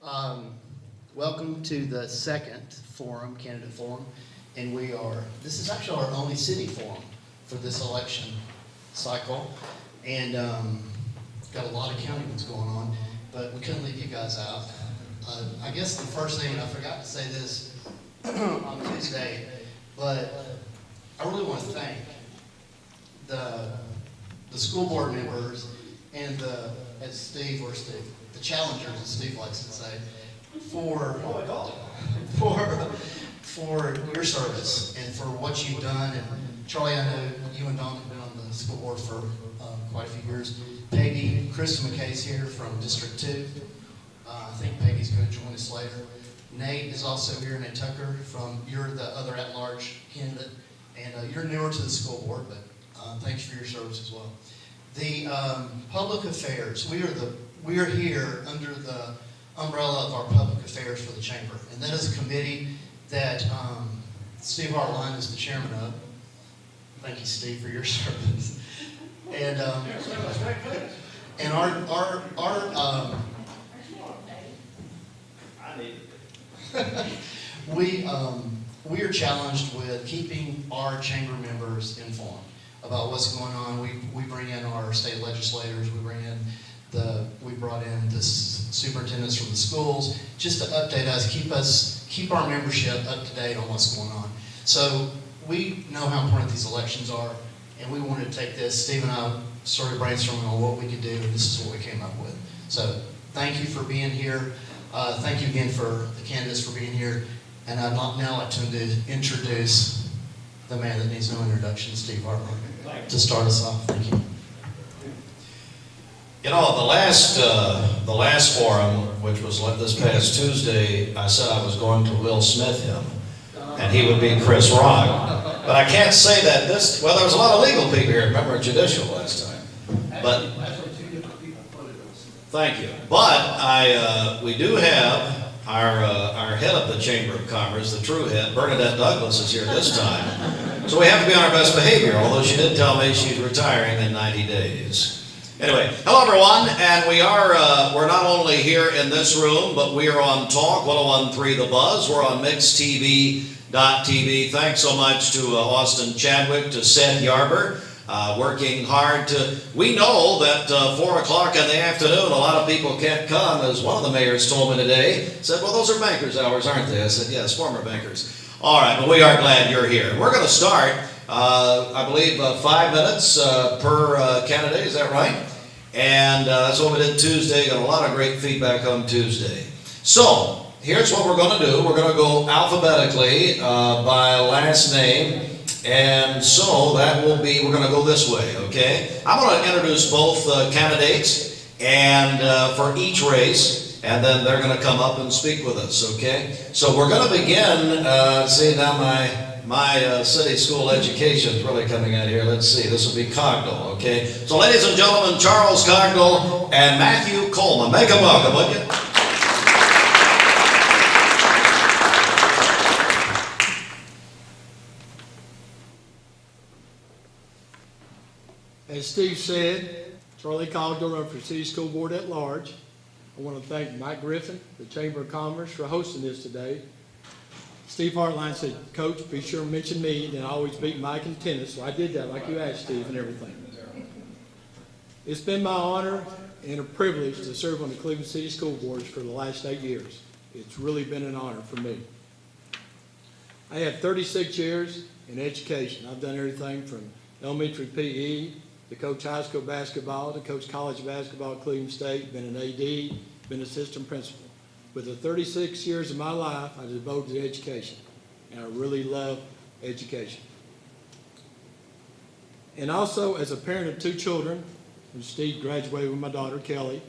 Um, Welcome to the second forum, candidate forum, and this is actually our only city forum for this election cycle, and got a lot of county ones going on, but we couldn't leave you guys out. I guess the first thing, and I forgot to say this on Tuesday, but I really want to thank the school board members and the challengers, as Steve likes to say, for your service and for what you've done. And Charlie, I know you and Don have been on the school board for quite a few years. Peggy, Kristen McKay's here from District 2. I think Peggy's going to join us later. Nate is also here, Nate Tucker, you're the other at-large candidate, and you're newer to the school board, but thanks for your service as well. The public affairs, we are here under the umbrella of our public affairs for the chamber, and that is a committee that Steve Hartline is the chairman of. Thank you, Steve, for your service. And we are challenged with keeping our chamber members informed about what's going on. We bring in our state legislators, we brought in the superintendents from the schools just to update us, keep our membership up to date on what's going on. So we know how important these elections are, and we wanted to take this. Steve and I started brainstorming on what we could do, and this is what we came up with. So thank you for being here. Thank you again for the candidates for being here. And I'd now like to introduce the man that needs no introduction, Steve Hartline, to start us off. Thank you. You know, the last forum, which was this past Tuesday, I said I was going to Will Smith him, and he would be Chris Rock. But I can't say that well, there was a lot of legal people here, remember judicial last time. But thank you. But we do have our head of the Chamber of Commerce, the true head, Bernadette Douglas, is here this time. So we have to be on our best behavior, although she did tell me she's retiring in 90 days. Anyway, hello everyone, and we're not only here in this room, but we are on Talk 101.3 The Buzz. We're on mixedtv.tv. Thanks so much to Austin Chadwick, to Seth Yarber, working hard we know that 4 o'clock in the afternoon, a lot of people can't come, as one of the mayors told me today. Said, well, those are bankers' hours, aren't they? I said, yes, former bankers. All right, but we are glad you're here. We're going to start, I believe, 5 minutes per candidate, is that right? And that's what we did Tuesday. Got a lot of great feedback on Tuesday. So here's what we're going to do. We're going to go alphabetically by last name. And so that will be, we're going to go this way, okay? I'm going to introduce both candidates and for each race, and then they're going to come up and speak with us, okay? So we're going to begin, see now my city school education is really coming out here. Let's see, this will be Cogdell, okay? So ladies and gentlemen, Charles Cogdell and Matthew Coleman. Make them welcome, would you? As Steve said, Charlie Cogdell, running for City School Board at Large. I want to thank Mike Griffin, the Chamber of Commerce, for hosting this today. Steve Hartline said, Coach, be sure to mention me, and I always beat Mike in tennis, so I did that like you asked, Steve, and everything. It's been my honor and a privilege to serve on the Cleveland City School Boards for the last 8 years. It's really been an honor for me. I have 36 years in education. I've done everything from elementary PE, to coach high school basketball, to coach college basketball at Cleveland State, been an AD, been assistant principal. With the 36 years of my life, I devoted to education, and I really love education. And also, as a parent of 2 children, and Steve graduated with my daughter, Kelly,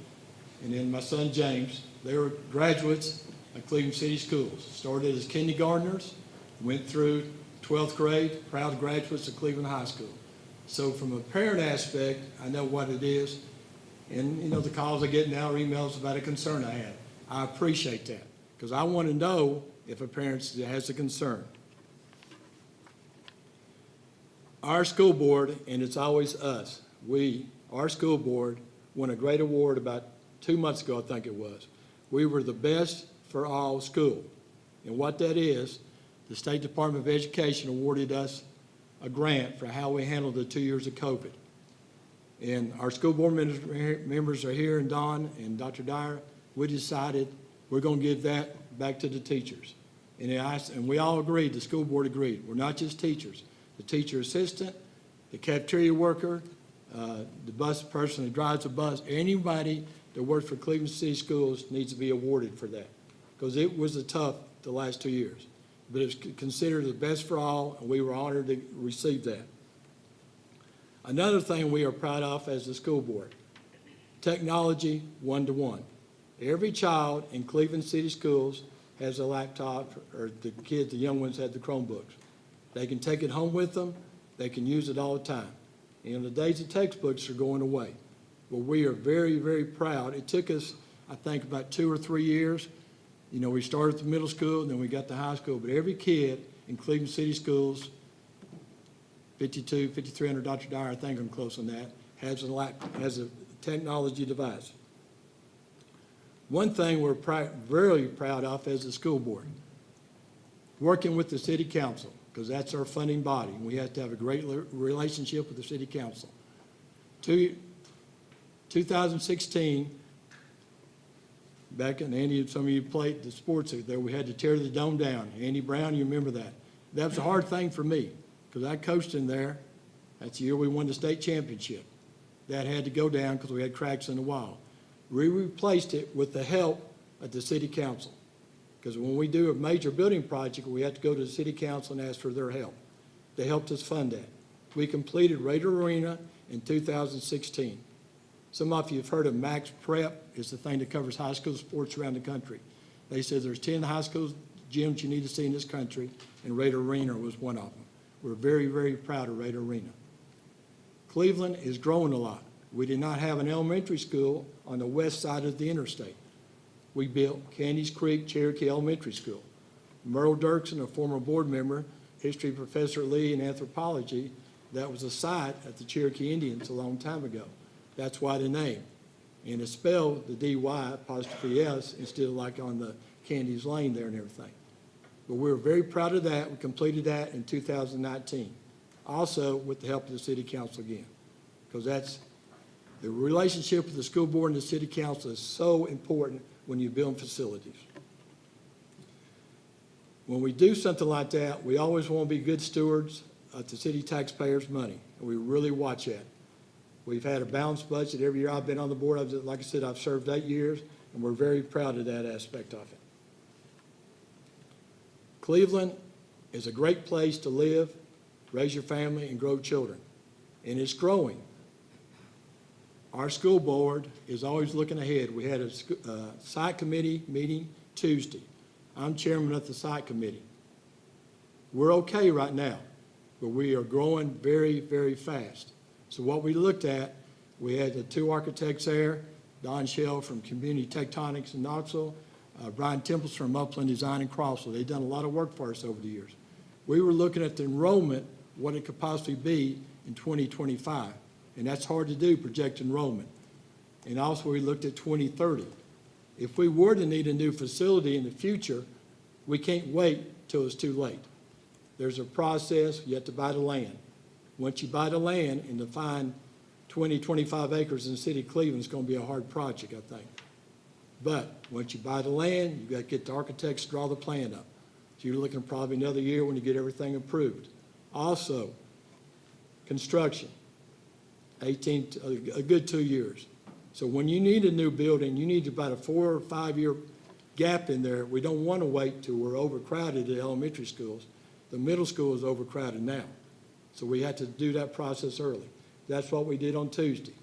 and then my son, James, they were graduates of Cleveland City Schools. Started as kindergartners, went through 12th grade, proud graduates of Cleveland High School. So from a parent aspect, I know what it is. And, you know, the calls I get now are emails about a concern I have. I appreciate that, because I want to know if a parent has a concern. Our school board, and it's always us, our school board, won a great award about 2 months ago, I think it was, we were the best for all school. And what that is, the State Department of Education awarded us a grant for how we handled the 2 years of COVID. And our school board members are here, and Don and Dr. Dyer. We decided we're going to give that back to the teachers. And we all agreed, the school board agreed. We're not just teachers. The teacher assistant, the cafeteria worker, the bus person that drives the bus, anybody that works for Cleveland City Schools needs to be awarded for that, because it was the last 2 years. But it's considered the best for all, and we were honored to receive that. Another thing we are proud of as the school board, technology 1-to-1. Every child in Cleveland City Schools has a laptop, or the kids, the young ones, have the Chromebooks. They can take it home with them. They can use it all the time. And the days of textbooks are going away. Well, we are very, very proud. It took us, I think, about 2 or 3 years. You know, we started at the middle school, and then we got to high school. But every kid in Cleveland City Schools, 5,300, Dr. Dyer, I think I'm close on that, has a technology device. One thing we're very proud of as a school board, working with the city council, because that's our funding body, and we have to have a great relationship with the city council. 2016, back in Andy, some of you played the sports there, we had to tear the dome down. Andy Brown, you remember that. That was a hard thing for me, because I coached in there. That's the year we won the state championship. That had to go down because we had cracks in the wall. We replaced it with the help of the city council, because when we do a major building project, we have to go to the city council and ask for their help. They helped us fund that. We completed Raider Arena in 2016. Some of you have heard of Max Prep. It's the thing that covers high school sports around the country. They said there's 10 high school gyms you need to see in this country, and Raider Arena was one of them. We're very, very proud of Raider Arena. Cleveland is growing a lot. We did not have an elementary school on the west side of the interstate. We built Candies Creek Cherokee Elementary School. Merle Dirksen, a former board member, history professor at Lee in anthropology, that was a site at the Cherokee Indians a long time ago. That's why the name. And it's spelled the D-Y apostrophe S instead of like on the Candies Lane there and everything. But we were very proud of that. We completed that in 2019. Also with the help of the city council again, because that's the relationship with the school board and the city council is so important when you build facilities. When we do something like that, we always want to be good stewards of the city taxpayers' money, and we really watch that. We've had a balanced budget every year I've been on the board. Like I said, I've served 8 years, and we're very proud of that aspect of it. Cleveland is a great place to live, raise your family, and grow children, and it's growing. Our school board is always looking ahead. We had a site committee meeting Tuesday. I'm chairman of the site committee. We're okay right now, but we are growing very, very fast. So what we looked at, we had the 2 architects there, Don Shell from Community Tectonics in Knoxville, Brian Temples from Upland Design in Crossville. They've done a lot of work for us over the years. We were looking at the enrollment, what it could possibly be in 2025. And that's hard to do, project enrollment. And also we looked at 2030. If we were to need a new facility in the future, we can't wait till it's too late. There's a process. You have to buy the land. Once you buy the land and to find 20, 25 acres in the city of Cleveland, it's going to be a hard project, I think. But once you buy the land, you've got to get the architects to draw the plan up. So you're looking probably another year when you get everything approved. Also, construction. A good 2 years. So when you need a new building, you need about a 4 or 5 year gap in there. We don't want to wait till we're overcrowded at elementary schools. The middle school is overcrowded now. So we had to do that process early. That's what we did on Tuesday.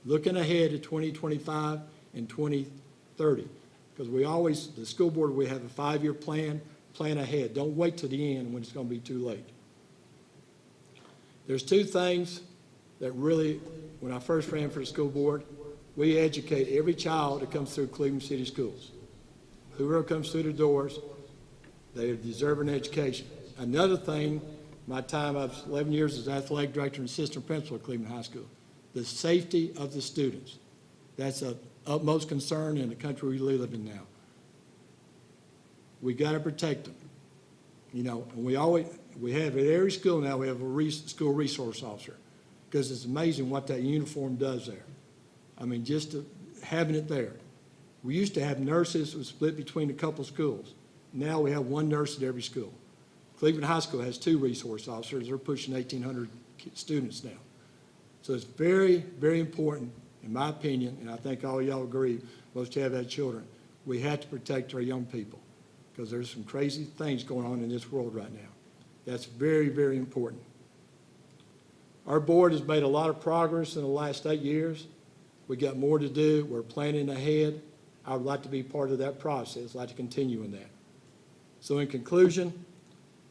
Looking ahead to 2025 and 2030. Because the school board, we have a 5-year plan ahead. Don't wait till the end when it's going to be too late. There's 2 things that really, when I first ran for the school board, we educate every child that comes through Cleveland City Schools. Whoever comes through the doors, they deserve an education. Another thing, my time, I was 11 years as athletic director and assistant principal at Cleveland High School, the safety of the students. That's of utmost concern in the country we live in now. We got to protect them. You know, and we have at every school now, we have a school resource officer, because it's amazing what that uniform does there. I mean, having it there. We used to have nurses who were split between a couple schools. Now we have one nurse at every school. Cleveland High School has 2 resource officers. They're pushing 1,800 students now. So it's very, very important, in my opinion, and I think all y'all agree, most of you have had children, we have to protect our young people, because there's some crazy things going on in this world right now. That's very, very important. Our board has made a lot of progress in the last 8 years. We got more to do. We're planning ahead. I would like to be part of that process. I'd like to continue in that. So in conclusion,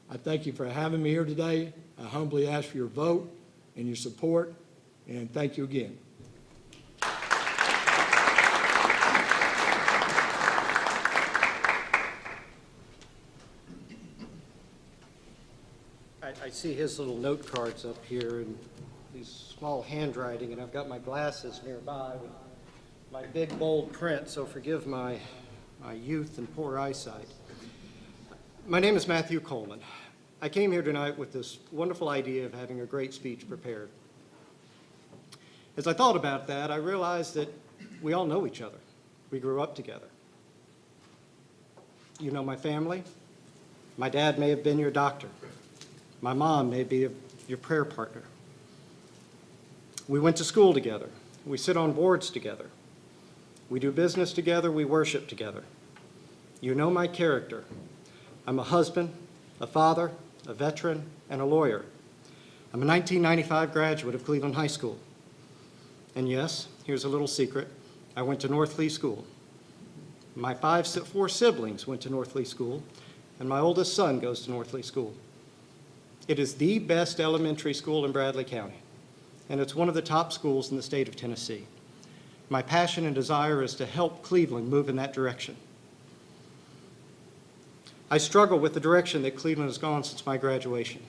I thank you for having me here today. I humbly ask for your vote and your support, and thank you again. I see his little note cards up here and these small handwriting, and I've got my glasses nearby with my big bold print, so forgive my youth and poor eyesight. My name is Matthew Coleman. I came here tonight with this wonderful idea of having a great speech prepared. As I thought about that, I realized that we all know each other. We grew up together. You know my family. My dad may have been your doctor. My mom may be your prayer partner. We went to school together. We sit on boards together. We do business together. We worship together. You know my character. I'm a husband, a father, a veteran, and a lawyer. I'm a 1995 graduate of Cleveland High School. And yes, here's a little secret. I went to North Lee School. My 4 siblings went to North Lee School, and my oldest son goes to North Lee School. It is the best elementary school in Bradley County, and it's one of the top schools in the state of Tennessee. My passion and desire is to help Cleveland move in that direction. I struggle with the direction that Cleveland has gone since my graduation.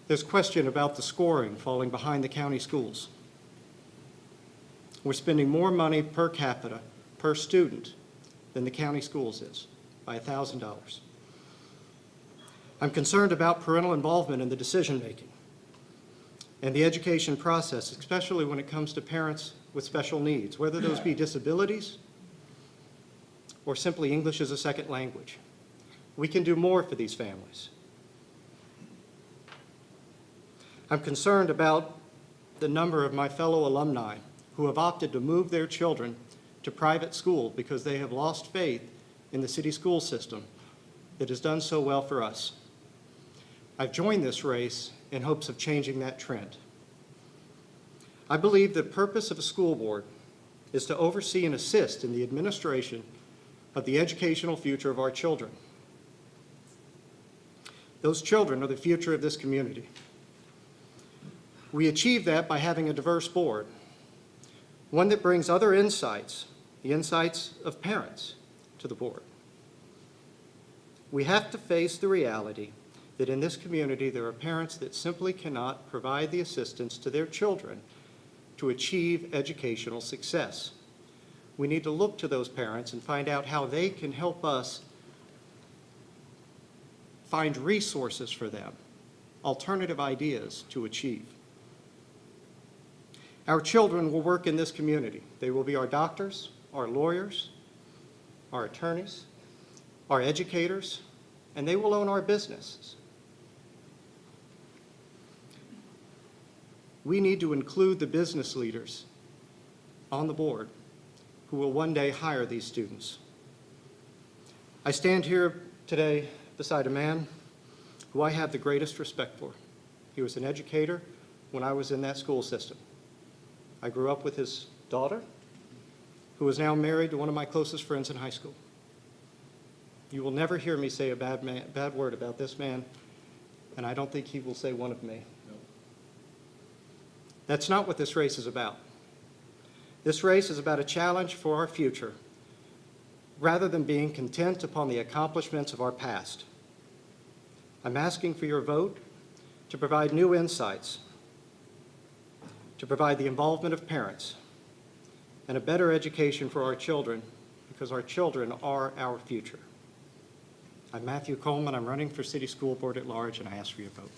There's question about the scoring falling behind the county schools. We're spending more money per capita, per student, than the county schools is, by $1,000. I'm concerned about parental involvement in the decision-making and the education process, especially when it comes to parents with special needs, whether those be disabilities or simply English as a second language. We can do more for these families. I'm concerned about the number of my fellow alumni who have opted to move their children to private school because they have lost faith in the city school system that has done so well for us. I've joined this race in hopes of changing that trend. I believe the purpose of a school board is to oversee and assist in the administration of the educational future of our children. Those children are the future of this community. We achieve that by having a diverse board, one that brings other insights, the insights of parents, to the board. We have to face the reality that in this community there are parents that simply cannot provide the assistance to their children to achieve educational success. We need to look to those parents and find out how they can help us find resources for them, alternative ideas to achieve. Our children will work in this community. They will be our doctors, our lawyers, our attorneys, our educators, and they will own our businesses. We need to include the business leaders on the board who will one day hire these students. I stand here today beside a man who I have the greatest respect for. He was an educator when I was in that school system. I grew up with his daughter, who is now married to one of my closest friends in high school. You will never hear me say a bad word about this man, and I don't think he will say one of me. No. That's not what this race is about. This race is about a challenge for our future, rather than being content upon the accomplishments of our past. I'm asking for your vote to provide new insights, to provide the involvement of parents, and a better education for our children, because our children are our future. I'm Matthew Coleman. I'm running for City School Board at Large, and I ask for your vote.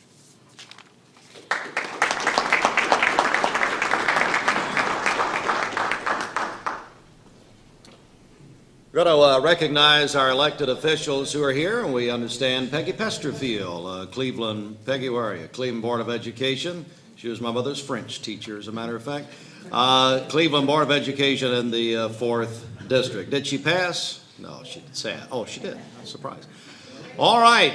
We're going to recognize our elected officials who are here, and we understand Peggy Pesterfield, Cleveland. Peggy, where are you? Cleveland Board of Education. She was my mother's French teacher, as a matter of fact. Cleveland Board of Education in the 4th District. Did she pass? No, she did. Sad. Oh, she did. Surprise. All right.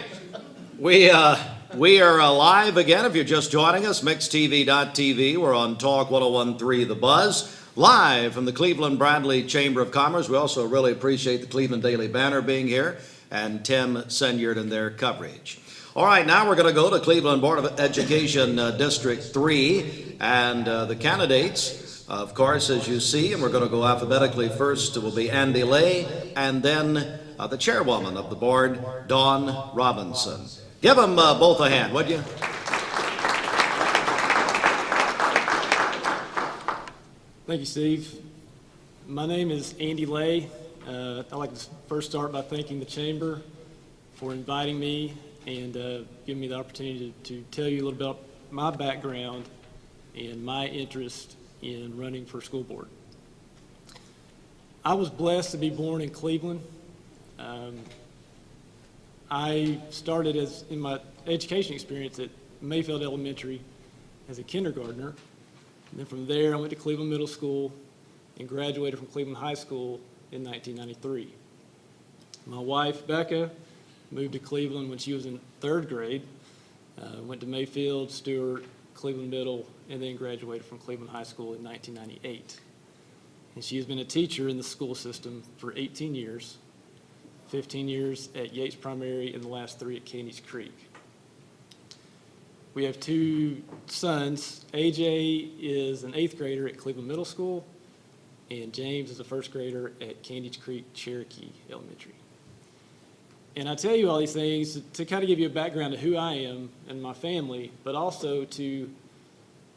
We are live again. If you're just joining us, mixtv.tv. We're on Talk 101.3 The Buzz. Live from the Cleveland Bradley Chamber of Commerce. We also really appreciate the Cleveland Daily Banner being here and Tim Senyard and their coverage. All right, now we're going to go to Cleveland Board of Education District 3 and the candidates, of course, as you see, and we're going to go alphabetically. First will be Andy Lay and then the chairwoman of the board, Dawn Robinson. Give them both a hand, would you? Thank you, Steve. My name is Andy Lay. I'd like to first start by thanking the Chamber for inviting me and giving me the opportunity to tell you a little bit about my background and my interest in running for school board. I was blessed to be born in Cleveland. I started in my education experience at Mayfield Elementary as a kindergartner. And then from there, I went to Cleveland Middle School and graduated from Cleveland High School in 1993. My wife, Becca, moved to Cleveland when she was in 3rd grade, went to Mayfield, Stewart, Cleveland Middle, and then graduated from Cleveland High School in 1998. And she has been a teacher in the school system for 18 years, 15 years at Yates Primary, and the last 3 at Caney's Creek. We have 2 sons. AJ is an 8th grader at Cleveland Middle School, and James is a 1st grader at Caney's Creek Cherokee Elementary. And I tell you all these things to kind of give you a background of who I am and my family, but also to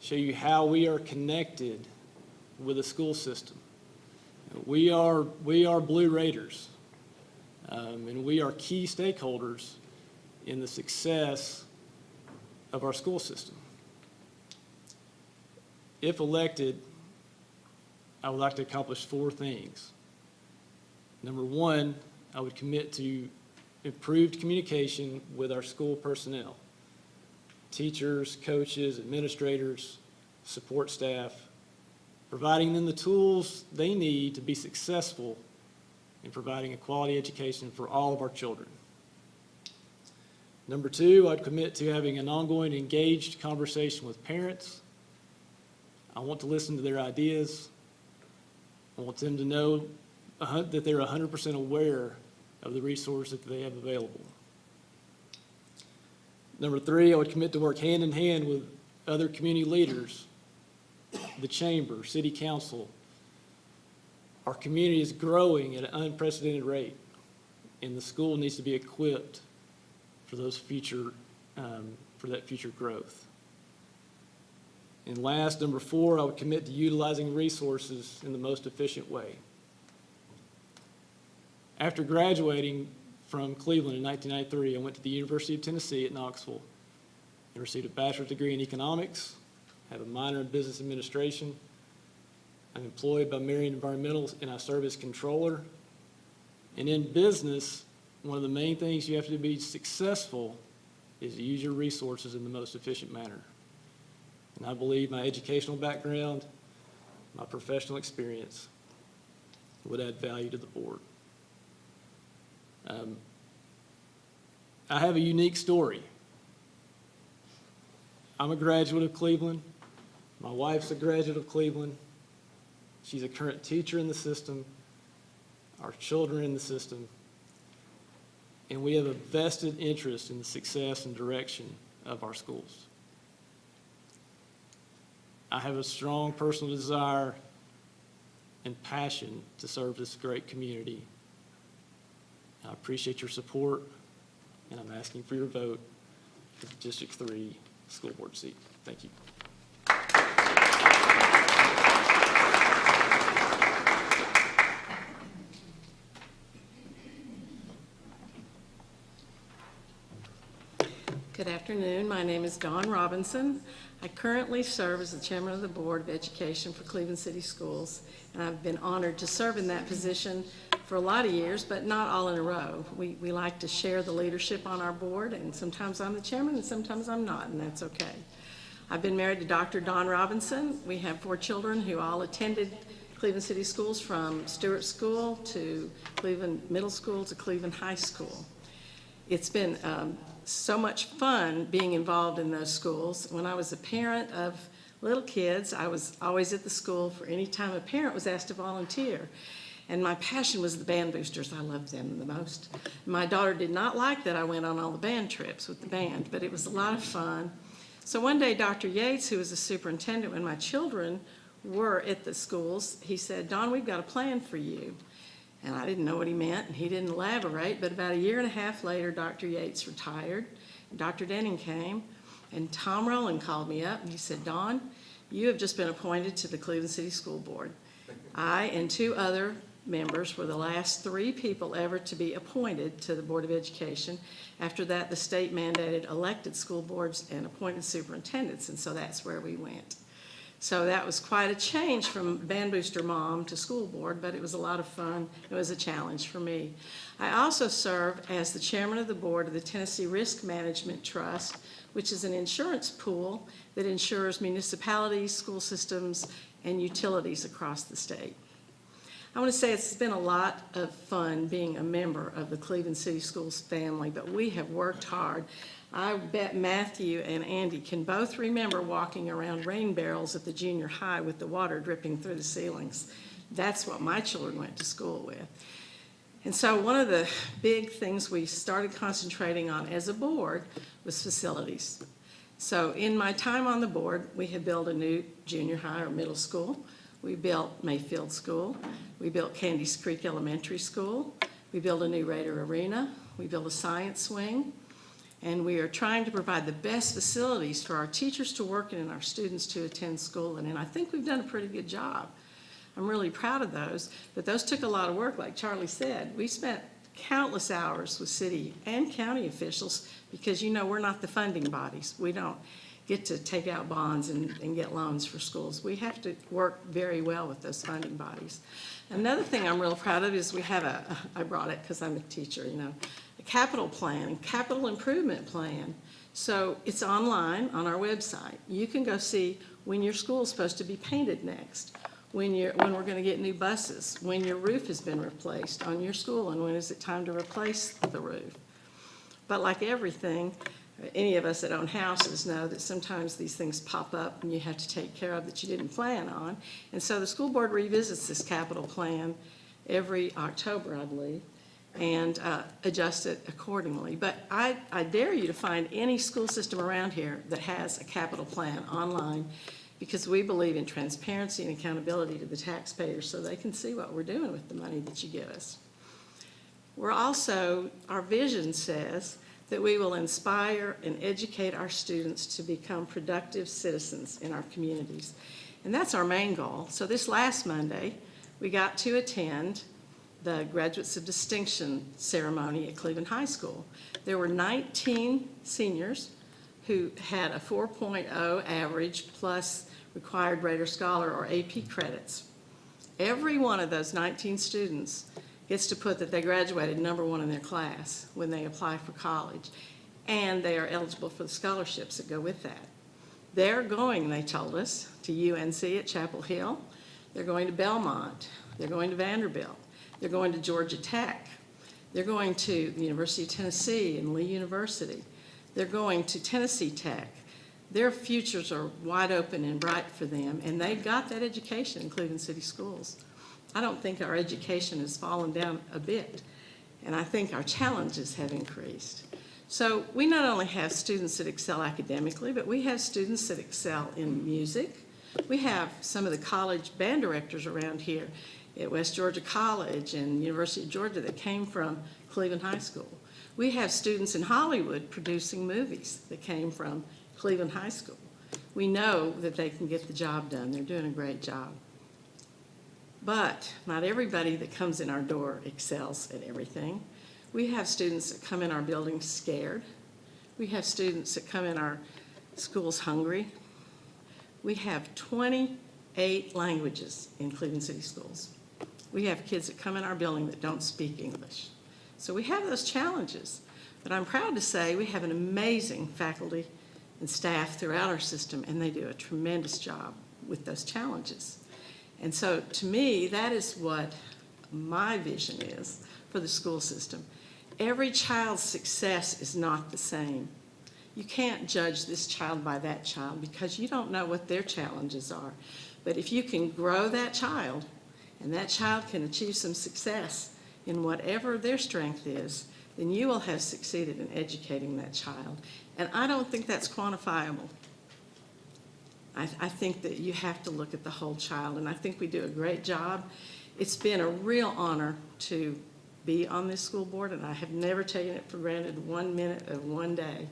show you how we are connected with the school system. We are Blue Raiders, and we are key stakeholders in the success of our school system. If elected, I would like to accomplish 4 things. Number 1, I would commit to improved communication with our school personnel, teachers, coaches, administrators, support staff, providing them the tools they need to be successful in providing a quality education for all of our children. Number 2, I'd commit to having an ongoing engaged conversation with parents. I want to listen to their ideas. I want them to know that they're 100% aware of the resources that they have available. Number 3, I would commit to work hand in hand with other community leaders, the Chamber, City Council. Our community is growing at an unprecedented rate, and the school needs to be equipped for those future, for that future growth. And last, number 4, I would commit to utilizing resources in the most efficient way. After graduating from Cleveland in 1993, I went to the University of Tennessee at Knoxville and received a bachelor's degree in economics, have a minor in business administration. I'm employed by Marion Environmental, and I serve as controller. And in business, one of the main things you have to be successful is to use your resources in the most efficient manner. And I believe my educational background, my professional experience would add value to the board. I have a unique story. I'm a graduate of Cleveland. My wife's a graduate of Cleveland. She's a current teacher in the system. Our children are in the system. And we have a vested interest in the success and direction of our schools. I have a strong personal desire and passion to serve this great community. I appreciate your support, and I'm asking for your vote for the District 3 school board seat. Thank you. afternoon. My name is Dawn Robinson. I currently serve as the chairman of the Board of Education for Cleveland City Schools, and I've been honored to serve in that position for a lot of years, but not all in a row. We like to share the leadership on our board, and sometimes I'm the chairman and sometimes I'm not, and that's okay. I've been married to Dr. Dawn Robinson. We have 4 children who all attended Cleveland City Schools, from Stewart School to Cleveland Middle School to Cleveland High School. It's been so much fun being involved in those schools. When I was a parent of little kids, I was always at the school for any time a parent was asked to volunteer. And my passion was the band boosters. I loved them the most. My daughter did not like that I went on all the band trips with the band, but it was a lot of fun. So one day, Dr. Yates, who was the superintendent when my children were at the schools, he said, "Dawn, we've got a plan for you." And I didn't know what he meant, and he didn't elaborate, but about a year and a half later, Dr. Yates retired, and Dr. Denning came, and Tom Rowland called me up, and he said, "Dawn, you have just been appointed to the Cleveland City School Board." I and 2 other members were the last 3 people ever to be appointed to the Board of Education. After that, the state mandated elected school boards and appointed superintendents, and so that's where we went. So that was quite a change from band booster mom to school board, but it was a lot of fun. It was a challenge for me. I also serve as the chairman of the board of the Tennessee Risk Management Trust, which is an insurance pool that insures municipalities, school systems, and utilities across the state. I want to say it's been a lot of fun being a member of the Cleveland City Schools family, but we have worked hard. I bet Matthew and Andy can both remember walking around rain barrels at the junior high with the water dripping through the ceilings. That's what my children went to school with. And so one of the big things we started concentrating on as a board was facilities. So in my time on the board, we had built a new junior high or middle school. We built Mayfield School. We built Candies Creek Elementary School. We built a new Raider Arena. We built a science wing. And we are trying to provide the best facilities for our teachers to work in and our students to attend school in. And I think we've done a pretty good job. I'm really proud of those. But those took a lot of work, like Charlie said. We spent countless hours with city and county officials because, you know, we're not the funding bodies. We don't get to take out bonds and get loans for schools. We have to work very well with those funding bodies. Another thing I'm real proud of is we have I brought it because I'm a teacher, you know, a capital plan, capital improvement plan. So it's online on our website. You can go see when your school is supposed to be painted next, when we're going to get new buses, when your roof has been replaced on your school, and when is it time to replace the roof. But like everything, any of us that own houses know that sometimes these things pop up and you have to take care of that you didn't plan on. And so the school board revisits this capital plan every October, I believe, and adjusts it accordingly. But I dare you to find any school system around here that has a capital plan online, because we believe in transparency and accountability to the taxpayers so they can see what we're doing with the money that you give us. We're also, our vision says that we will inspire and educate our students to become productive citizens in our communities. And that's our main goal. So this last Monday, we got to attend the Graduates of Distinction ceremony at Cleveland High School. There were 19 seniors who had a 4.0 average plus required Raider Scholar or AP credits. Every one of those 19 students gets to put that they graduated #1 in their class when they apply for college, and they are eligible for the scholarships that go with that. They're going, they told us, to UNC at Chapel Hill. They're going to Belmont. They're going to Vanderbilt. They're going to Georgia Tech. They're going to the University of Tennessee and Lee University. They're going to Tennessee Tech. Their futures are wide open and bright for them, and they got that education in Cleveland City Schools. I don't think our education has fallen down a bit, and I think our challenges have increased. So we not only have students that excel academically, but we have students that excel in music. We have some of the college band directors around here at West Georgia College and University of Georgia that came from Cleveland High School. We have students in Hollywood producing movies that came from Cleveland High School. We know that they can get the job done. They're doing a great job. But not everybody that comes in our door excels at everything. We have students that come in our building scared. We have students that come in our schools hungry. We have 28 languages in Cleveland City Schools. We have kids that come in our building that don't speak English. So we have those challenges. But I'm proud to say we have an amazing faculty and staff throughout our system, and they do a tremendous job with those challenges. And so to me, that is what my vision is for the school system. Every child's success is not the same. You can't judge this child by that child because you don't know what their challenges are. But if you can grow that child, and that child can achieve some success in whatever their strength is, then you will have succeeded in educating that child. And I don't think that's quantifiable. I think that you have to look at the whole child, and I think we do a great job. It's been a real honor to be on this school board, and I have never taken it for granted 1 minute of one day.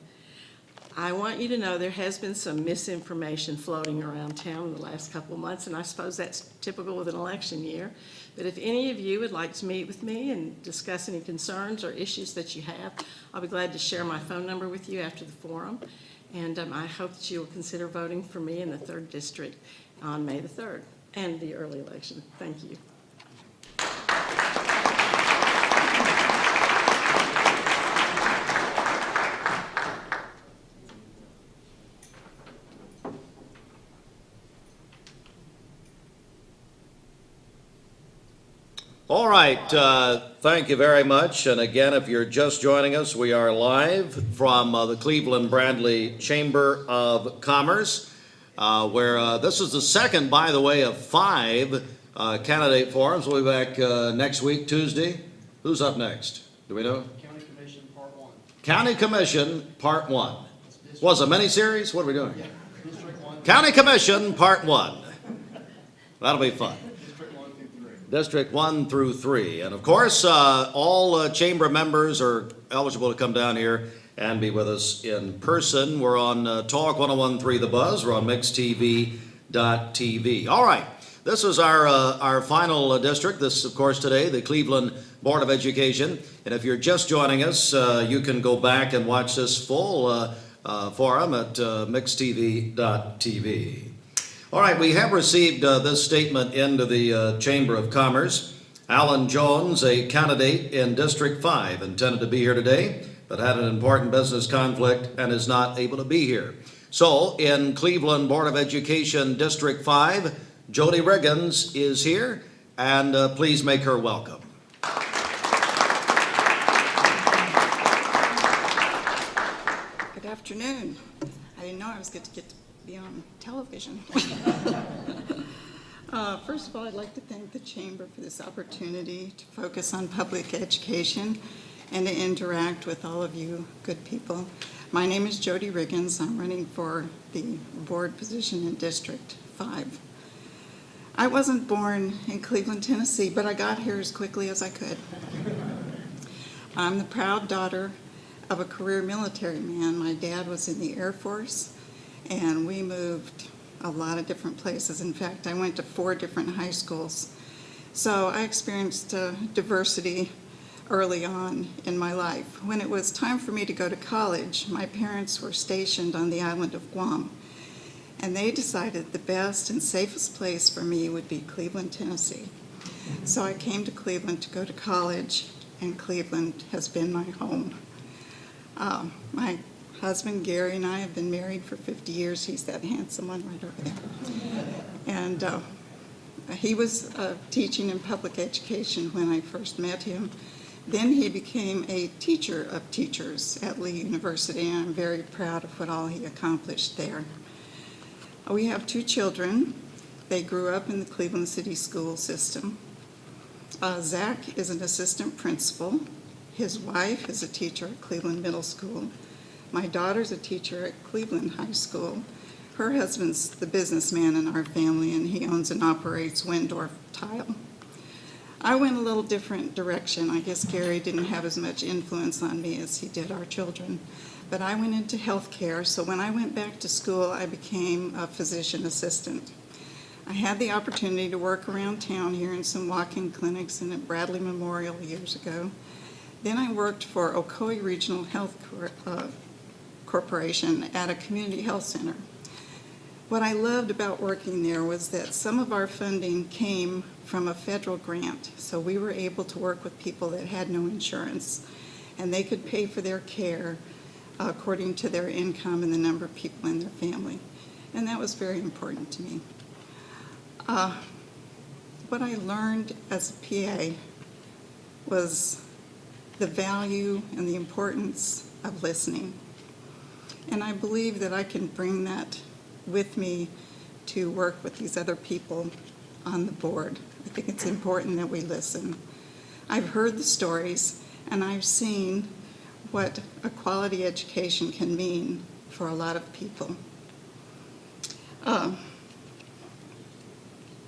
I want you to know there has been some misinformation floating around town in the last couple of months, and I suppose that's typical with an election year. But if any of you would like to meet with me and discuss any concerns or issues that you have, I'll be glad to share my phone number with you after the forum. And I hope that you will consider voting for me in the 3rd District on May the 3rd and the early election. Thank you. All right, thank you very much. And again, if you're just joining us, we are live from the Cleveland Bradley Chamber of Commerce, where this is the second, by the way, of 5 candidate forums. We'll be back next week, Tuesday. Who's up next? Do we know? County Commission Part 1. County Commission Part 1. Was it a mini-series? What are we doing? Yeah. District 1. County Commission Part 1. That'll be fun. District 1 through 3. District 1 through 3. And of course, all chamber members are eligible to come down here and be with us in person. We're on Talk 101.3 The Buzz. We're on mixtv.tv. All right. This is our final district. This, of course, today, the Cleveland Board of Education. And if you're just joining us, you can go back and watch this full forum at mixtv.tv. All right, we have received this statement into the Chamber of Commerce. Alan Jones, a candidate in District 5, intended to be here today, but had an important business conflict and is not able to be here. So, in Cleveland Board of Education District 5, Jody Riggins is here, and please make her welcome. Good afternoon. I didn't know I was going to get to be on television. First of all, I'd like to thank the Chamber for this opportunity to focus on public education and to interact with all of you good people. My name is Jody Riggins. I'm running for the board position in District 5. I wasn't born in Cleveland, Tennessee, but I got here as quickly as I could. I'm the proud daughter of a career military man. My dad was in the Air Force, and we moved a lot of different places. In fact, I went to 4 different high schools. So I experienced diversity early on in my life. When it was time for me to go to college, my parents were stationed on the island of Guam, and they decided the best and safest place for me would be Cleveland, Tennessee. So I came to Cleveland to go to college, and Cleveland has been my home. My husband, Gary, and I have been married for 50 years. He's that handsome one right over there. And he was teaching in public education when I first met him. Then he became a teacher of teachers at Lee University, and I'm very proud of what all he accomplished there. We have 2 children. They grew up in the Cleveland City school system. Zach is an assistant principal. His wife is a teacher at Cleveland Middle School. My daughter's a teacher at Cleveland High School. Her husband's the businessman in our family, and he owns and operates Windorf Tile. I went a little different direction. I guess Gary didn't have as much influence on me as he did our children. But I went into healthcare, so when I went back to school, I became a physician assistant. I had the opportunity to work around town here in some walk-in clinics and at Bradley Memorial years ago. Then I worked for Ocoee Regional Health corporation at a community health center. What I loved about working there was that some of our funding came from a federal grant, so we were able to work with people that had no insurance, and they could pay for their care according to their income and the number of people in their family. And that was very important to me. What I learned as a PA was the value and the importance of listening. And I believe that I can bring that with me to work with these other people on the board. I think it's important that we listen. I've heard the stories, and I've seen what a quality education can mean for a lot of people.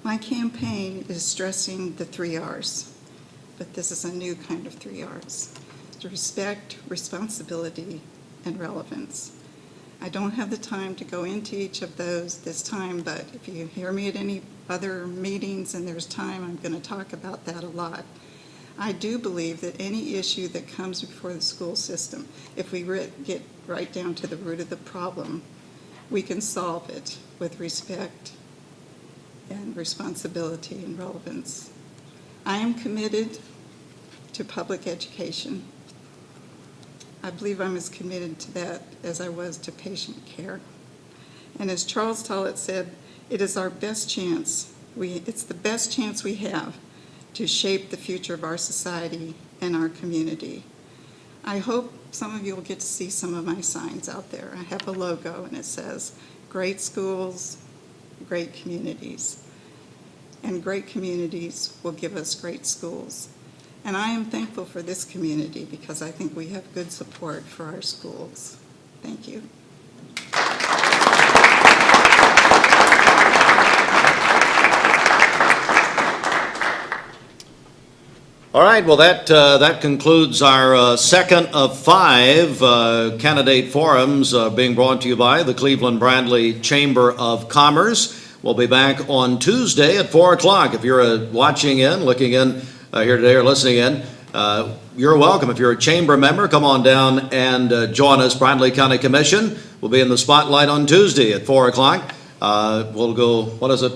My campaign is stressing the 3 R's, but this is a new kind of 3 R's. Respect, responsibility, and relevance. I don't have the time to go into each of those this time, but if you hear me at any other meetings and there's time, I'm going to talk about that a lot. I do believe that any issue that comes before the school system, if we get right down to the root of the problem, we can solve it with respect and responsibility and relevance. I am committed to public education. I believe I'm as committed to that as I was to patient care. And as Charles Tollett said, it is our best chance. It's the best chance we have to shape the future of our society and our community. I hope some of you will get to see some of my signs out there. I have a logo and it says, "Great schools, great communities." And great communities will give us great schools. And I am thankful for this community because I think we have good support for our schools. Thank you. All right, well, that concludes our second of 5 candidate forums being brought to you by the Cleveland Bradley Chamber of Commerce. We'll be back on Tuesday at 4 o'clock. If you're watching in, looking in here today or listening in, you're welcome. If you're a chamber member, come on down and join us. Bradley County Commission will be in the spotlight on Tuesday at 4 o'clock. We'll go, what is it,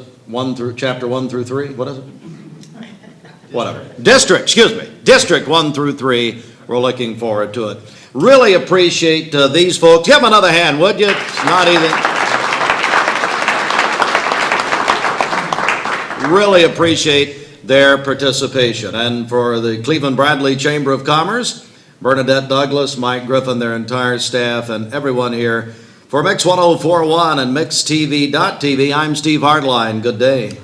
chapter 1 through 3? What is it? Whatever. District 1 through 3. We're looking forward to it. Really appreciate these folks. Give them another hand, would you? It's not even. Really appreciate their participation. And for the Cleveland Bradley Chamber of Commerce, Bernadette Douglas, Mike Griffin, their entire staff, and everyone here, for Mix 1041 and MixTV.tv, I'm Steve Hartline. Good day.